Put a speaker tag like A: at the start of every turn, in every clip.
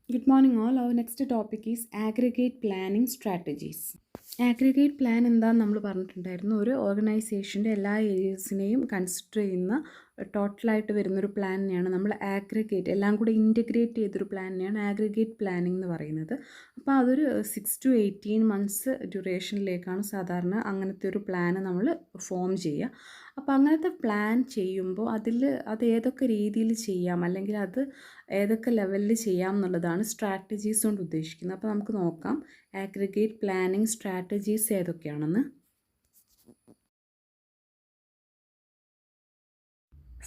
A: Good morning all. Our next topic is aggregate planning strategies. Aggregate plan എന്താണെന്ന് നമ്മൾ പറഞ്ഞിട്ടുണ്ടായിരുന്നു. ഒരു ഓർഗനൈസേഷൻ്റെ എല്ലാ ഏരിയസിനെയും കൺസിഡർ ചെയ്യുന്ന ടോട്ടലായിട്ട് വരുന്നൊരു പ്ലാനിനെയാണ് നമ്മൾ ആഗ്രിഗേറ്റ്, എല്ലാം കൂടെ ഇൻറ്റഗ്രേറ്റ് ചെയ്തൊരു പ്ലാനിനെയാണ് ആഗ്രിഗേറ്റ് പ്ലാനിംഗ് എന്ന് പറയുന്നത്. അപ്പോൾ അതൊരു 6 to 18 months ഡ്യൂറേഷനിലേക്കാണ് സാധാരണ അങ്ങനത്തെ ഒരു പ്ലാന് നമ്മൾ ഫോം ചെയ്യുക. അപ്പോൾ അങ്ങനത്തെ പ്ലാൻ ചെയ്യുമ്പോൾ അത് ഏതൊക്കെ രീതിയിൽ ചെയ്യാം, അല്ലെങ്കിൽ അത് ഏതൊക്കെ ലെവലിൽ ചെയ്യാം എന്നുള്ളതാണ് സ്ട്രാറ്റജീസ് കൊണ്ട് ഉദ്ദേശിക്കുന്നത്. അപ്പോൾ നമുക്ക് നോക്കാം ആഗ്രിഗേറ്റ് പ്ലാനിംഗ് സ്ട്രാറ്റജീസ് ഏതൊക്കെയാണെന്ന്.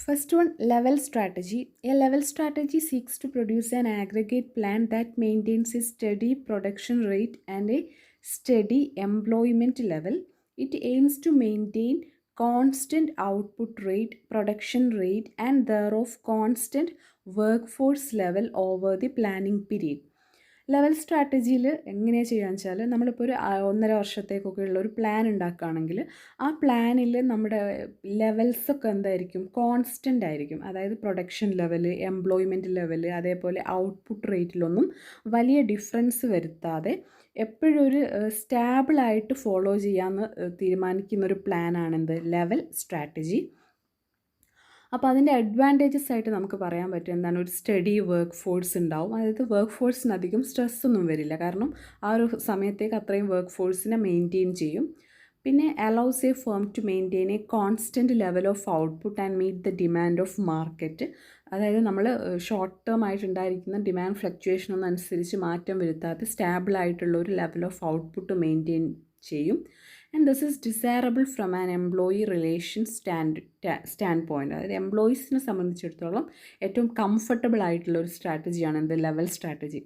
A: First one, level strategy. A level strategy seeks to produce an aggregate plan that maintains a steady production rate and a steady employment level. It aims to maintain constant output rate, production rate, and thereof constant workforce level over the planning period. Level സ്ട്രാറ്റജിയിൽ എങ്ങനെയാണ് ചെയ്യുകയെന്ന് വെച്ചാൽ, നമ്മളിപ്പോൾ ഒരു 1.5 വർഷത്തേക്കൊക്കെ ഉള്ള ഒരു plan ഉണ്ടാക്കുകയാണെങ്കിൽ ആ പ്ലാനിൽ നമ്മുടെ ലെവൽസൊക്കെ എന്തായിരിക്കും, കോൺസ്റ്റൻ്റ് ആയിരിക്കും. അതായത് പ്രൊഡക്ഷൻ ലെവൽ, എംപ്ലോയ്മെൻറ്റ് ലെവൽ, അതേപോലെ ഔട്ട്പുട്ട് റേറ്റിലൊന്നും വലിയ ഡിഫറൻസ് വരുത്താതെ എപ്പോഴും ഒരു സ്റ്റാബിളായിട്ട് ഫോളോ ചെയ്യാമെന്ന് തീരുമാനിക്കുന്നൊരു പ്ലാനാണെന്ത്, ലെവൽ സ്ട്രാറ്റജി. അപ്പോൾ അതിൻ്റെ അഡ്വാൻറ്റേജസ് ആയിട്ട് നമുക്ക് പറയാൻ പറ്റും എന്താണ്, ഒരു സ്റ്റഡി വർക്ക് ഫോഴ്സ് ഉണ്ടാവും. അതായത് വർക്ക് ഫോഴ്സിന് അധികം സ്ട്രെസ്സൊന്നും വരില്ല, കാരണം ആ ഒരു സമയത്തേക്ക് അത്രയും വർക്ക് ഫോഴ്സിനെ മെയിൻറ്റെയിൻ ചെയ്യും. പിന്നെ allows a firm to maintain a constant level of output and meet the demand of market. അതായത് നമ്മൾ ഷോർട്ട് ടേം ആയിട്ടുണ്ടായിരിക്കുന്ന ഡിമാൻഡ് ഫ്ലക്ച്വേഷൻ ഒന്നും അനുസരിച്ച് മാറ്റം വരുത്താതെ സ്റ്റാബിളായിട്ടുള്ള ഒരു ലെവൽ ഓഫ് ഔട്ട്പുട്ട് മെയിൻറ്റെയിൻ ചെയ്യും. And this is desirable from an employee relation standpoint. അതായത് എംപ്ലോയീസിനെ സംബന്ധിച്ചിടത്തോളം ഏറ്റവും കംഫർട്ടബിൾ ആയിട്ടുള്ള ഒരു സ്ട്രാറ്റജിയാണ് എന്ത്, ലെവൽ സ്ട്രാറ്റജി.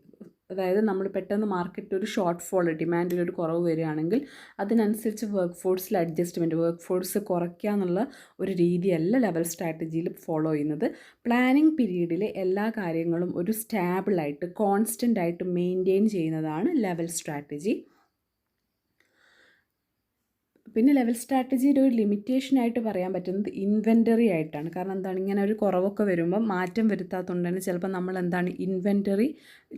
A: അതായത് നമ്മൾ പെട്ടെന്ന് മാർക്കറ്റിൽ ഒരു ഷോർട്ട് ഫോൾ, ഡിമാൻഡിൽ ഒരു കുറവ് വരികയാണെങ്കിൽ അതിനനുസരിച്ച് വർക്ക് ഫോഴ്സിൽ അഡ്ജസ്റ്റ്മെൻറ്റ്, വർക്ക് ഫോഴ്സ് കുറയ്ക്കുക എന്നുള്ള ഒരു രീതിയല്ല ലെവൽ സ്ട്രാറ്റജിയിൽ ഫോളോ ചെയ്യുന്നത്. പ്ലാനിങ് പീരീഡിൽ എല്ലാ കാര്യങ്ങളും ഒരു സ്റ്റാബിളായിട്ട് കോൺസ്റ്റൻ്റ് ആയിട്ട് മെയിൻറ്റെയിൻ ചെയ്യുന്നതാണ് ലെവൽ സ്ട്രാറ്റജി. പിന്നെ ലെവൽ സ്ട്രാറ്റജിയുടെ ഒരു ലിമിറ്റേഷനായിട്ട് പറയാൻ പറ്റുന്നത് ഇൻവെൻറ്ററി ആയിട്ടാണ്. കാരണം എന്താണ്, ഇങ്ങനെ ഒരു കുറവൊക്കെ വരുമ്പം മാറ്റം വരുത്താത്തതുകൊണ്ട് തന്നെ ചിലപ്പോൾ നമ്മൾ എന്താണ്, ഇൻവെൻറ്ററി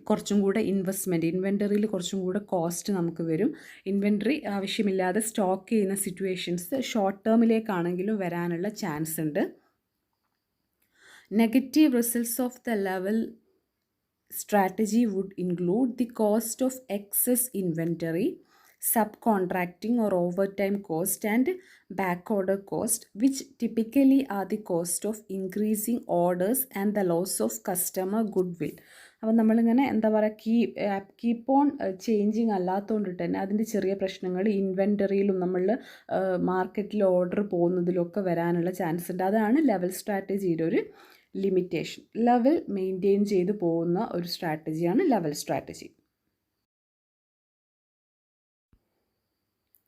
A: കുറച്ചും കൂടെ ഇൻവെൻറ്ററിയിൽ കുറച്ചും കൂടെ കോസ്റ്റ് നമുക്ക് വരും. ഇൻവെൻറ്ററി ആവശ്യമില്ലാതെ സ്റ്റോക്ക് ചെയ്യുന്ന സിറ്റുവേഷൻസ് ഷോർട്ട് ടേമിലേക്കാണെങ്കിലും വരാനുള്ള ചാൻസ് ഉണ്ട്. Negative results of the level strategy would include the cost of excess inventory, subcontracting or overtime cost, and backorder cost, which typically are the cost of increasing orders and the loss of customer goodwill. അപ്പോൾ നമ്മളിങ്ങനെ എന്താ പറയുക, keep on changing അല്ലാത്തതുകൊണ്ടിട്ട് തന്നെ അതിൻ്റെ ചെറിയ പ്രശ്നങ്ങൾ ഇൻവെൻറ്ററിയിലും നമ്മൾ മാർക്കറ്റിൽ ഓർഡർ പോകുന്നതിലൊക്കെ വരാനുള്ള ചാൻസ് ഉണ്ട്. അതാണ് ലെവൽ സ്ട്രാറ്റജിയുടെ ഒരു ലിമിറ്റേഷൻ. ലെവൽ മെയിൻറ്റെയിൻ ചെയ്ത് പോകുന്ന ഒരു സ്ട്രാറ്റജിയാണ് level strategy.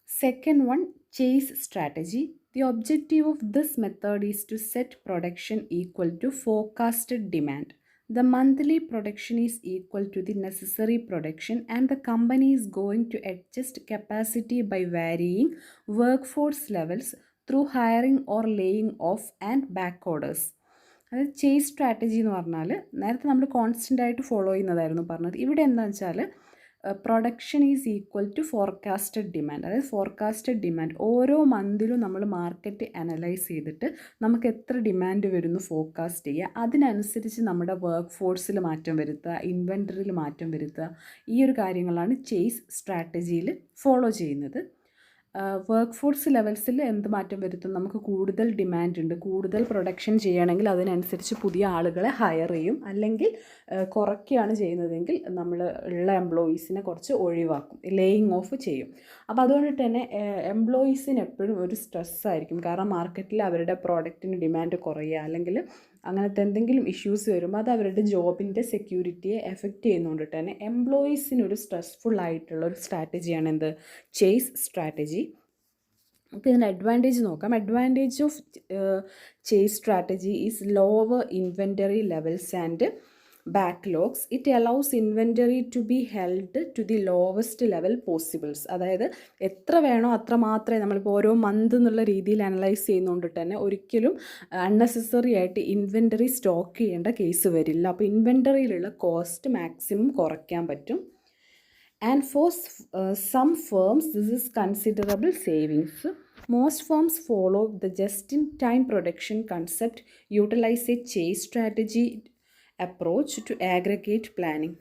A: Second one, chase strategy. The objective of this method is to set production equal to forecasted demand. The monthly production is equal to the necessary production and the company is going to adjust capacity by varying workforce levels through hiring or laying off and back orders. അതായത് chase strategy എന്ന് പറഞ്ഞാൽ നേരത്തെ നമ്മൾ constant ആയിട്ട് follow ചെയ്യുന്നതായിരുന്നു പറഞ്ഞത്. ഇവിടെ എന്താണെന്ന് വെച്ചാൽ production is equal to forecasted demand. അതായത് ഫോർകാസ്റ്റഡ് ഡിമാൻഡ് ഓരോ മന്തിലും നമ്മൾ മാർക്കറ്റ് അനലൈസ് ചെയ്തിട്ട് നമുക്ക് എത്ര ഡിമാൻഡ് വരുന്നു ഫോർകാസ്റ്റ് ചെയ്യുക. അതിനനുസരിച്ച് നമ്മുടെ വർക്ക് ഫോഴ്സിൽ മാറ്റം വരുത്തുക, ഇൻവെൻറ്ററിയിൽ മാറ്റം വരുത്തുക. ഈ ഒരു കാര്യങ്ങളാണ് ചേസ് സ്ട്രാറ്റജിയിൽ ഫോളോ ചെയ്യുന്നത്. വർക്ക് ഫോഴ്സ് ലെവൽസിൽ എന്ത് മാറ്റം വരുത്തും, നമുക്ക് കൂടുതൽ ഡിമാൻഡ് ഉണ്ട്, കൂടുതൽ പ്രൊഡക്ഷൻ ചെയ്യണമെങ്കിൽ അതിനനുസരിച്ച് പുതിയ ആളുകളെ ഹയർ ചെയ്യും. അല്ലെങ്കിൽ കുറയ്ക്കുകയാണ് ചെയ്യുന്നതെങ്കിൽ നമ്മൾ ഉള്ള എംപ്ലോയീസിനെ കുറച്ച് ഒഴിവാക്കും, ലേയിങ് ഓഫ് ചെയ്യും. അപ്പോൾ അതുകൊണ്ടിട്ട് തന്നെ എംപ്ലോയീസിന് എപ്പോഴും ഒരു സ്ട്രെസ്സായിരിക്കും. കാരണം മാർക്കറ്റിൽ അവരുടെ പ്രോഡക്റ്റിന് ഡിമാൻഡ് കുറയുക അല്ലെങ്കിൽ അങ്ങനത്തെ എന്തെങ്കിലും ഇഷ്യൂസ് വരുമ്പോൾ അത് അവരുടെ ജോബിൻ്റെ സെക്യൂരിറ്റിയെ എഫക്റ്റ് ചെയ്യുന്നതുകൊണ്ടിട്ട് തന്നെ എംപ്ലോയീസിനൊരു സ്ട്രെസ്ഫുൾ ആയിട്ടുള്ള ഒരു സ്ട്രാറ്റജിയാണ് എന്ത്, ചേസ് സ്ട്രാറ്റജി. അപ്പോൾ ഇതിൻ്റെ അഡ്വാൻറ്റേജ് നോക്കാം. Advantage of chase strategy is lower inventory levels and backlogs, it allows inventory to be held to the lowest level possibles. അതായത് എത്ര വേണോ അത്ര മാത്രമേ നമ്മളിപ്പോൾ ഓരോ മന്ത് എന്നുള്ള രീതിയിൽ അനലൈസ് ചെയ്യുന്നതുകൊണ്ട് തന്നെ ഒരിക്കലും അൺനെസസറി ആയിട്ട് ഇൻവെൻ്ററി സ്റ്റോക്ക് ചെയ്യേണ്ട കേസ് വരില്ല. അപ്പോൾ ഇൻവെൻ്ററിയിലുള്ള കോസ്റ്റ് മാക്സിമം കുറയ്ക്കാൻ പറ്റും. And for some firms, this is considerable savings. Most firms follow the just-in-time production concept, utilize a chase strategy approach to aggregate planning.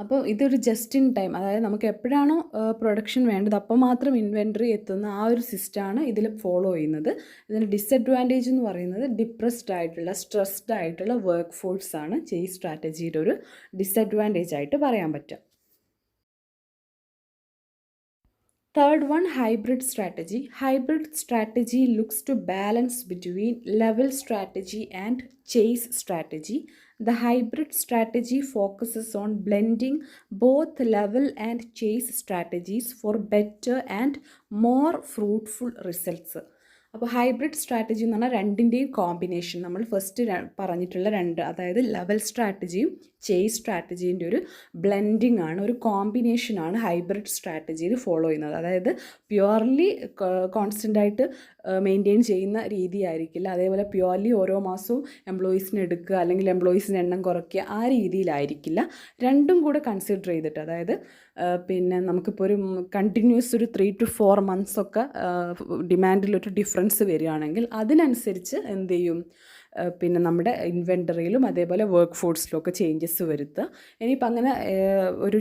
A: അപ്പോൾ ഇതൊരു ജസ്റ്റ് ഇൻ ടൈം, അതായത് നമുക്ക് എപ്പോഴാണോ പ്രൊഡക്ഷൻ വേണ്ടത് അപ്പോൾ മാത്രം ഇൻവെൻ്ററി എത്തുന്ന ആ ഒരു സിസ്റ്റമാണ് ഇതിൽ ഫോളോ ചെയ്യുന്നത്. ഇതിന് ഡിസഡ്വാൻറ്റേജ് എന്ന് പറയുന്നത് ഡിപ്രസ്ഡ് ആയിട്ടുള്ള സ്ട്രെസ്ഡ് ആയിട്ടുള്ള വർക്ക് ഫോഴ്സാണ് ചേസ് സ്ട്രാറ്റജിയുടെ ഒരു ഡിസഡ്വാൻറ്റേജ് ആയിട്ട് പറയാൻ പറ്റുക. Third one, hybrid strategy. Hybrid strategy looks to balance between level strategy and chase strategy. The hybrid strategy focuses on blending both level and chase strategies for better and more fruitful results. അപ്പോൾ hybrid strategy എന്ന് പറഞ്ഞാൽ രണ്ടിൻ്റെയും combination, നമ്മൾ first പറഞ്ഞിട്ടുള്ള രണ്ട്, അതായത് level സ്ട്രാറ്റജിയും chase സ്ട്രാറ്റജീൻ്റെ ഒരു blending ആണ്, ഒരു കോമ്പിനേഷനാണ് ഹൈബ്രിഡ് സ്ട്രാറ്റജിയിൽ ഫോളോ ചെയ്യുന്നത്. അതായത് പ്യുവർലി കോൺസ്റ്റൻ്റ് ആയിട്ട് മെയിൻറ്റെയിൻ ചെയ്യുന്ന രീതി ആയിരിക്കില്ല. അതേപോലെ പ്യുവർലി ഓരോ മാസവും എംപ്ലോയീസിനെ എടുക്കുക അല്ലെങ്കിൽ എംപ്ലോയീസിൻ്റെ എണ്ണം കുറയ്ക്കുക, ആ രീതിയിലായിരിക്കില്ല. രണ്ടും കൂടെ കൺസിഡർ ചെയ്തിട്ട്, അതായത് പിന്നെ നമുക്കിപ്പോൾ ഒരു കണ്ടിന്യൂസ് ഒരു 3 to 4 months ഒക്കെ ഡിമാൻഡിലൊരു ഡിഫറൻസ് വരികയാണെങ്കിൽ അതിനനുസരിച്ച് എന്ത് ചെയ്യും, പിന്നെ നമ്മുടെ ഇൻവെൻ്ററിയിലും അതേപോലെ വർക്ക് ഫോഴ്സിലും ഒക്കെ ചേഞ്ചസ് വരുത്തുക. ഇനിയിപ്പോൾ അങ്ങനെ ഒരു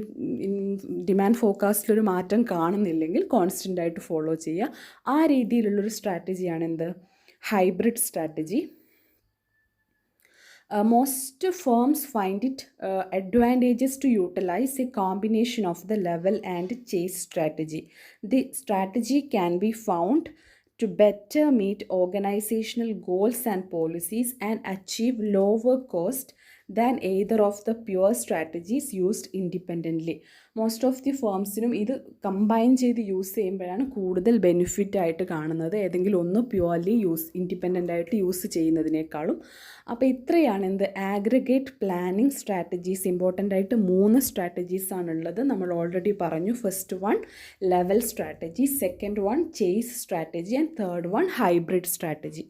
A: ഡിമാൻഡ് ഫോർകാസ്റ്റിലൊരു മാറ്റം കാണുന്നില്ലെങ്കിൽ കോൺസ്റ്റൻ്റ് ആയിട്ട് ഫോളോ ചെയ്യുക. ആ രീതിയിലുള്ളൊരു സ്ട്രാറ്റജിയാണ് എന്ത്, hybrid strategy. Most firms find it advantageous to utilize a combination of the level and chase strategy. The strategy can be found to better meet organizational goals and policies and achieve lower cost than either of the pure strategies used independently. Most of the ഫേംസിനും ഇത് combine ചെയ്ത് use ചെയ്യുമ്പോഴാണ് കൂടുതൽ benefit ആയിട്ട് കാണുന്നത്, ഏതെങ്കിലും ഒന്ന് purely independent ആയിട്ട് യൂസ് ചെയ്യുന്നതിനേക്കാളും. അപ്പോൾ ഇത്രയാണ് എന്ത് ആഗ്രിഗേറ്റ് പ്ലാനിങ് സ്ട്രാറ്റജീസ്. ഇമ്പോർട്ടൻ്റ് ആയിട്ട് 3 സ്ട്രാറ്റജീസാണുള്ളത്, നമ്മൾ ഓൾറെഡി പറഞ്ഞു. First one level strategy, second one chase strategy and third one hybrid strategy.